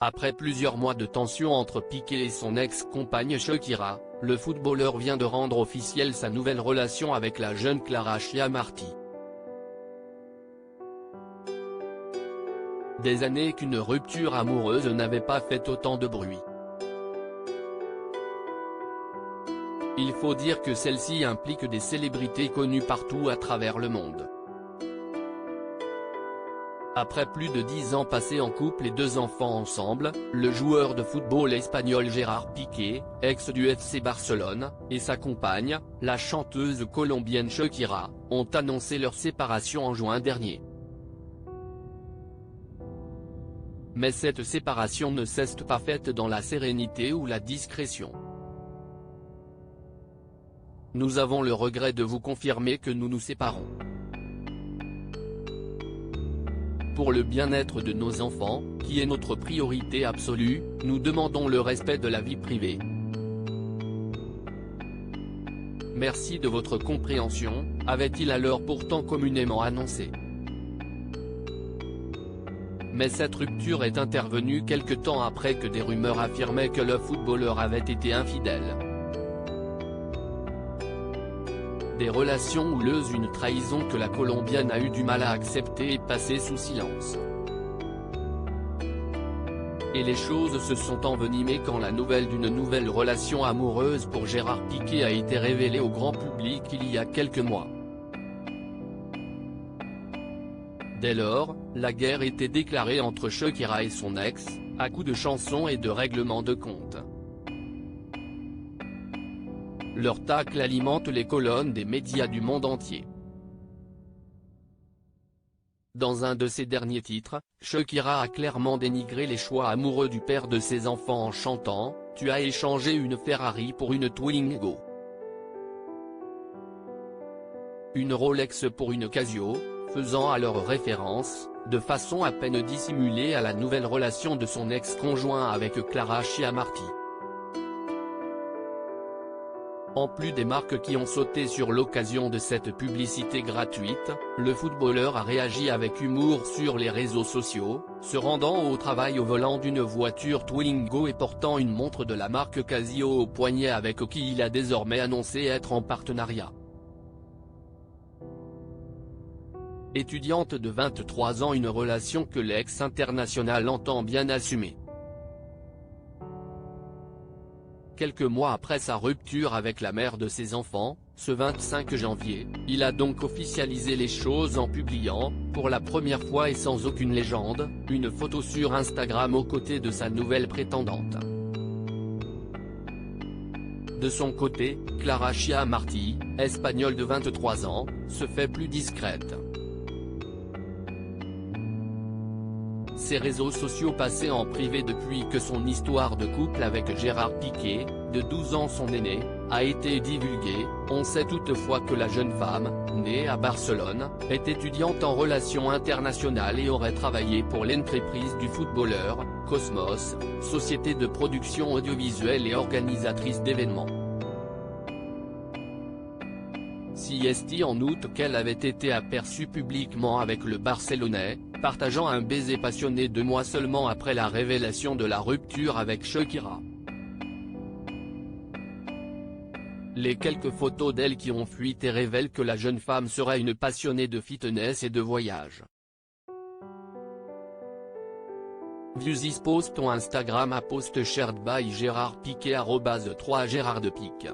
Après plusieurs mois de tension entre Piqué et son ex-compagne Shakira, le footballeur vient de rendre officielle sa nouvelle relation avec la jeune Clara Chiamarti. Des années qu'une rupture amoureuse n'avait pas fait autant de bruit. Il faut dire que celle-ci implique des célébrités connues partout à travers le monde. Après plus de 10 ans passés en couple et 2 enfants ensemble, le joueur de football espagnol Gérard Piqué, ex du FC Barcelone, et sa compagne, la chanteuse colombienne Shakira, ont annoncé leur séparation en juin dernier. Mais cette séparation ne s'est pas faite dans la sérénité ou la discrétion. Nous avons le regret de vous confirmer que nous nous séparons. Pour le bien-être de nos enfants, qui est notre priorité absolue, nous demandons le respect de la vie privée. Merci de votre compréhension, avait-il alors pourtant communément annoncé. Mais cette rupture est intervenue quelque temps après que des rumeurs affirmaient que le footballeur avait été infidèle. Des relations houleuses, une trahison que la Colombienne a eu du mal à accepter et passer sous silence. Et les choses se sont envenimées quand la nouvelle d'une nouvelle relation amoureuse pour Gérard Piqué a été révélée au grand public il y a quelques mois. Dès lors, la guerre était déclarée entre Shakira et son ex, à coups de chansons et de règlements de compte. Leur tacle alimente les colonnes des médias du monde entier. Dans un de ses derniers titres, Shakira a clairement dénigré les choix amoureux du père de ses enfants en chantant « Tu as échangé une Ferrari pour une Twingo. Une Rolex pour une Casio », faisant alors référence, de façon à peine dissimulée, à la nouvelle relation de son ex-conjoint avec Clara Chiamarti. En plus des marques qui ont sauté sur l'occasion de cette publicité gratuite, le footballeur a réagi avec humour sur les réseaux sociaux, se rendant au travail au volant d'une voiture Twingo et portant une montre de la marque Casio au poignet, avec qui il a désormais annoncé être en partenariat. Étudiante de 23 ans, une relation que l'ex-international entend bien assumer. Quelques mois après sa rupture avec la mère de ses enfants, ce 25 janvier, il a donc officialisé les choses en publiant, pour la première fois et sans aucune légende, une photo sur Instagram aux côtés de sa nouvelle prétendante. De son côté, Clara Chiamarti, espagnole de 23 ans, se fait plus discrète. Ses réseaux sociaux passés en privé depuis que son histoire de couple avec Gérard Piqué, de 12 ans son aîné, a été divulguée. On sait toutefois que la jeune femme, née à Barcelone, est étudiante en relations internationales et aurait travaillé pour l'entreprise du footballeur, Cosmos, société de production audiovisuelle et organisatrice d'événements. Si en août qu'elle avait été aperçue publiquement avec le Barcelonais, partageant un baiser passionné 2 mois seulement après la révélation de la rupture avec Shakira. Les quelques photos d'elle qui ont fuité révèlent que la jeune femme serait une passionnée de fitness et de voyage. View this post on Instagram @post shared by Gérard Piqué @3 Gérard de Pique.